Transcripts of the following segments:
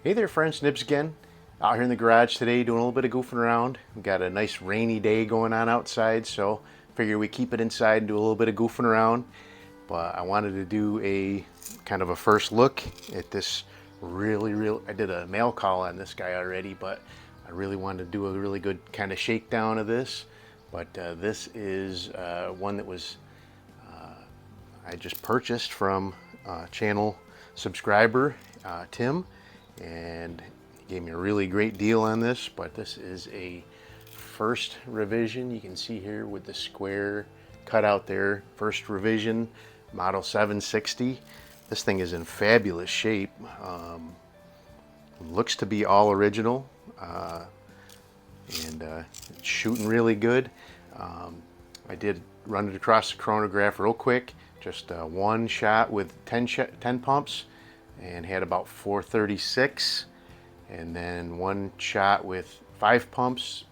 Hey there friends, Nibs again. Out here in the garage today doing a little bit of goofing around. We've got a nice rainy day going on outside, so figure we keep it inside and do a little bit of goofing around. But I wanted to do a kind of a first look at this I did a mail call on this guy already, but I really wanted to do a really good kind of shakedown of this. But this is one that was I just purchased from channel subscriber Tim, and he gave me a really great deal on this. But this is a first revision. You can see here with the square cut out there, first revision, model 760. This thing is in fabulous shape. Looks to be all original, and it's shooting really good. I did run it across the chronograph real quick, just one shot with 10 pumps, and had about 436, and then one shot with 5 pumps,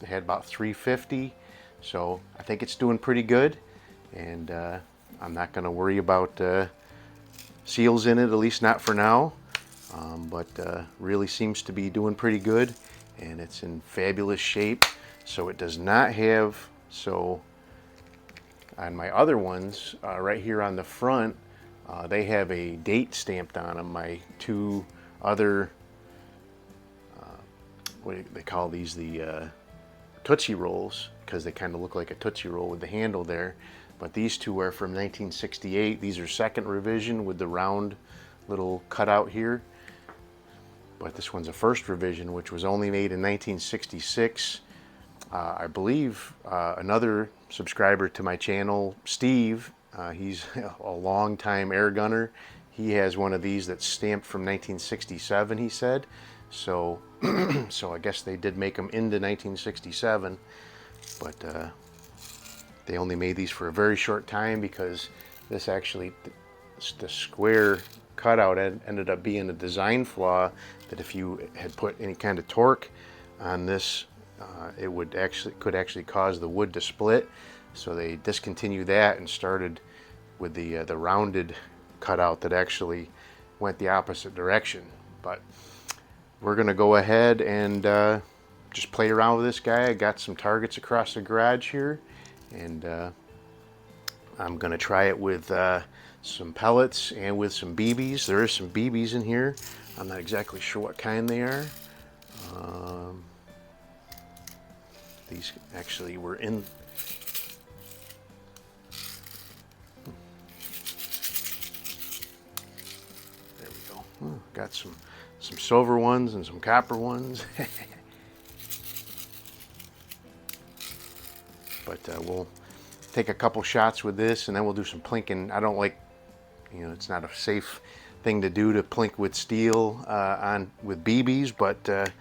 had about 350. So I think it's doing pretty good, and I'm not going to worry about seals in it, at least not for now. But really seems to be doing pretty good, and it's in fabulous shape. So it does not have, so on my other ones, right here on the front, they have a date stamped on them. My two other, what do they call these, the Tootsie Rolls, because they kind of look like a Tootsie Roll with the handle there. But these two are from 1968. These are second revision with the round little cutout here. But this one's a first revision, which was only made in 1966. I believe another subscriber to my channel, Steve, he's a long-time air gunner. He has one of these that's stamped from 1967, he said. So, so I guess they did make them into 1967, but they only made these for a very short time, because this actually, the square cutout ended up being a design flaw, that if you had put any kind of torque on this, it could actually cause the wood to split. So they discontinued that and started with the rounded cutout that actually went the opposite direction. But we're gonna go ahead and just play around with this guy. I got some targets across the garage here, and I'm gonna try it with some pellets and with some BBs. There is some BBs in here. I'm not exactly sure what kind they are. These actually were in. There we go. Got some silver ones and some copper ones. But we'll take a couple shots with this, and then we'll do some plinking. I don't like, it's not a safe thing to do to plink with steel with BBs, but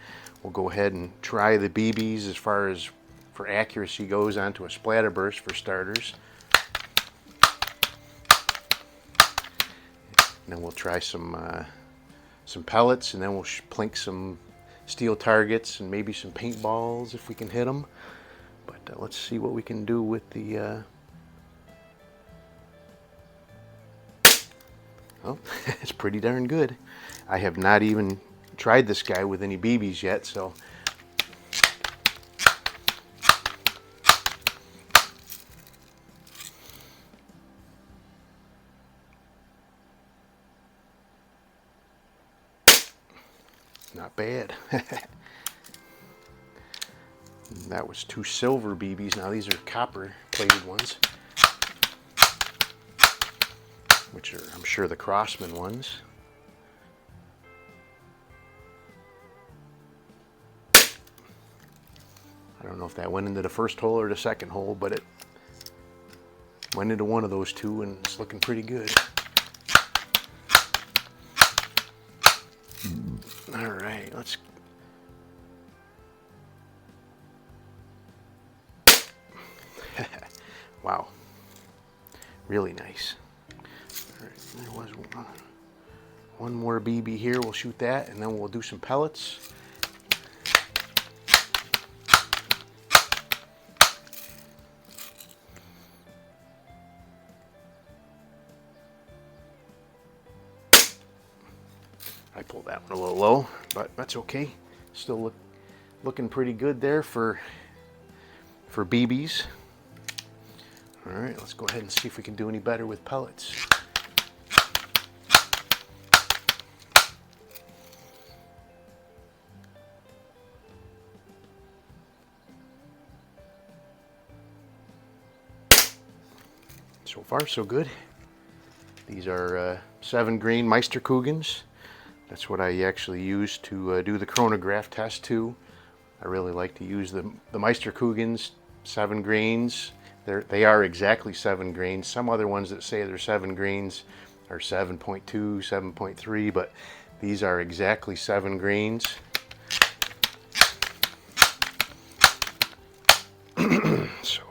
we'll go ahead and try the BBs as far as for accuracy goes onto a splatterburst for starters. And then we'll try some pellets, and then we'll plink some steel targets and maybe some paintballs if we can hit them. But let's see what we can do with the oh, it's pretty darn good. I have not even tried this guy with any BBs yet, so not bad. That was 2 silver BBs. Now these are copper plated ones, which are, I'm sure, the Crosman ones. I don't know if that went into the first hole or the second hole, but it went into one of those two, and it's looking pretty good. All right, let's. Wow, really nice. All right, there was one more BB here. We'll shoot that, and then we'll do some pellets. I pulled that one a little low, but that's okay. Still looking pretty good there for BBs. All right, let's go ahead and see if we can do any better with pellets. So far, so good. These are 7 grain Meisterkugels. That's what I actually use to do the chronograph test too. I really like to use the Meisterkugels 7 grains. They are exactly 7 grains. Some other ones that say they're 7 grains are 7.2, 7.3, but these are exactly 7 grains. So.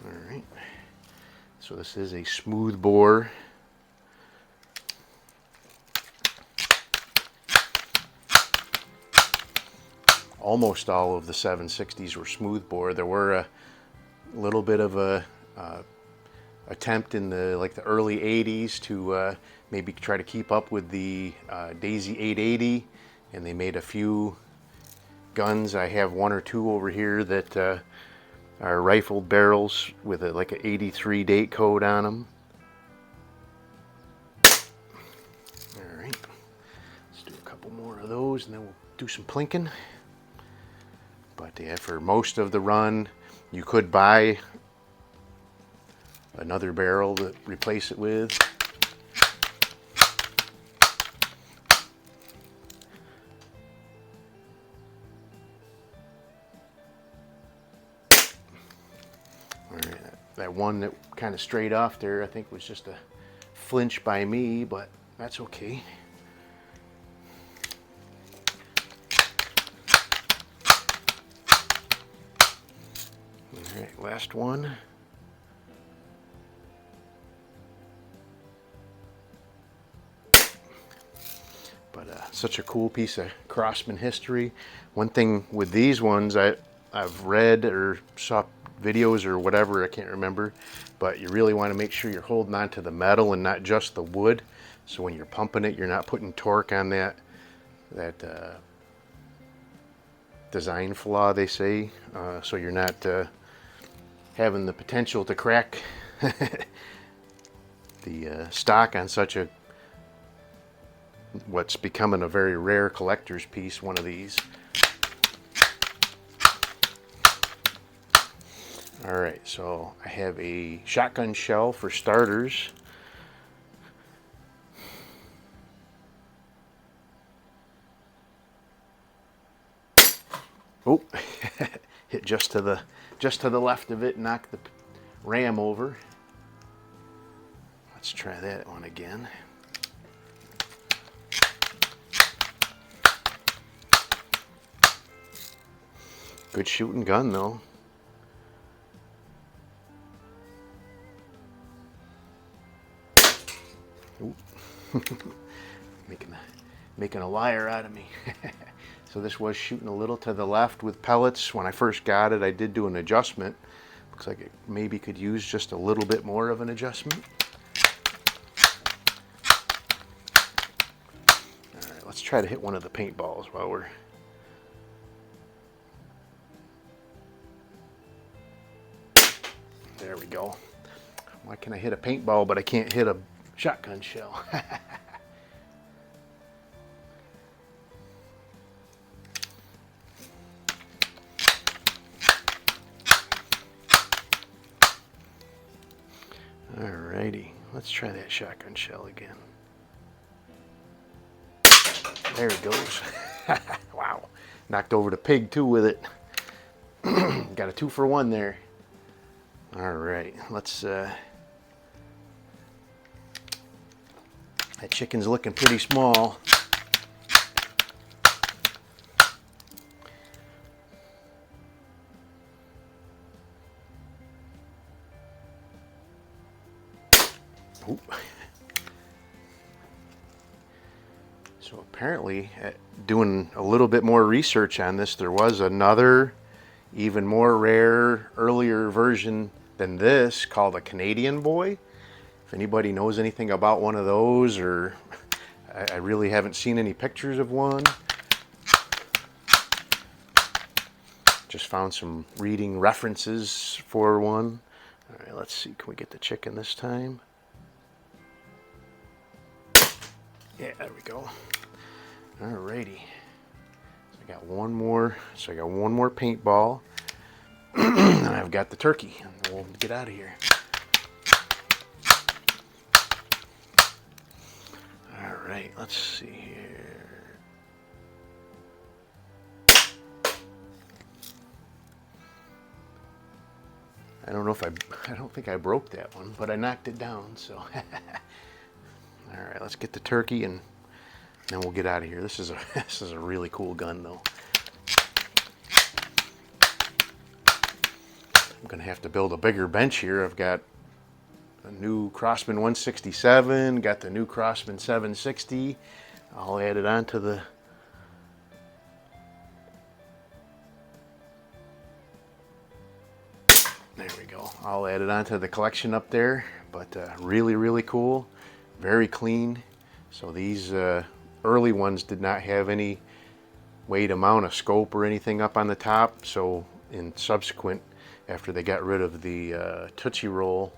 All right. So this is a smooth bore. Almost all of the 760s were smooth bore. There were a little bit of a attempt in the early 80s to maybe try to keep up with the Daisy 880, and they made a few guns. I have 1 or 2 over here that are rifled barrels with like an 83 date code on them. All right, let's do a couple more of those, and then we'll do some plinking. But yeah, for most of the run, you could buy another barrel to replace it with. All right, that one that kind of strayed off there, I think was just a flinch by me, but that's okay. All right, last one. But such a cool piece of Crosman history. One thing with these ones, I've read or saw videos or whatever, I can't remember, but you really want to make sure you're holding on to the metal and not just the wood. So when you're pumping it, you're not putting torque on that design flaw, they say. So you're not having the potential to crack the stock on such a what's becoming a very rare collector's piece, one of these. All right, so I have a shotgun shell for starters. Oh, hit just to the left of it, knocked the ram over. Let's try that one again. Good shooting gun though. making a liar out of me. So this was shooting a little to the left with pellets. When I first got it, I did do an adjustment. Looks like it maybe could use just a little bit more of an adjustment. All right, let's try to hit one of the paintballs while we're... There we go. Why can I hit a paintball but I can't hit a shotgun shell? Alrighty, let's try that shotgun shell again. There it goes. Wow, knocked over the pig too with it. Got a 2-for-1 there. All right, let's, that chicken's looking pretty small. Ooh. So apparently, doing a little bit more research on this, there was another, even more rare, earlier version Then this, called a Canadian Boy. If anybody knows anything about one of those, or I really haven't seen any pictures of one. Just found some reading references for one. All right, let's see. Can we get the chicken this time? Yeah, there we go. Alrighty. So I got one more. So I got one more paintball, and I've got the turkey. And we'll get out of here. All right. Let's see here. I don't know if I don't think I broke that one, but I knocked it down. So. All right, let's get the turkey and then we'll get out of here. This is a really cool gun though. I'm gonna have to build a bigger bench here. I've got a new Crosman 167, got the new Crosman 760. I'll add it onto the there we go. I'll add it onto the collection up there. But really, really cool. Very clean. So these early ones did not have any way to mount a scope or anything up on the top. So in subsequent, after they got rid of the Tootsie Roll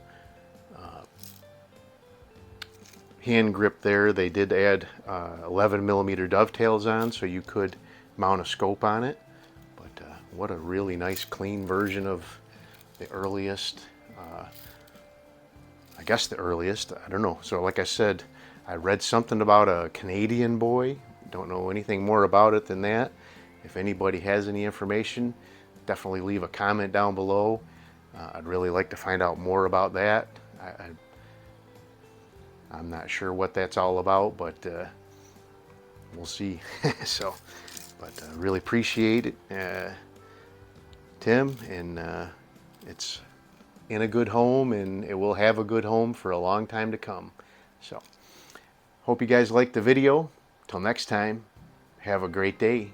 hand grip there, they did add 11mm dovetails on, so you could mount a scope on it. But what a really nice clean version of the earliest, I guess the earliest, I don't know. So like I said, I read something about a Canadian Boy. Don't know anything more about it than that. If anybody has any information, definitely leave a comment down below. I'd really like to find out more about that. I'm not sure what that's all about, but we'll see. So, but really appreciate it, Tim, and it's in a good home, and it will have a good home for a long time to come. So, hope you guys liked the video. Till next time, have a great day.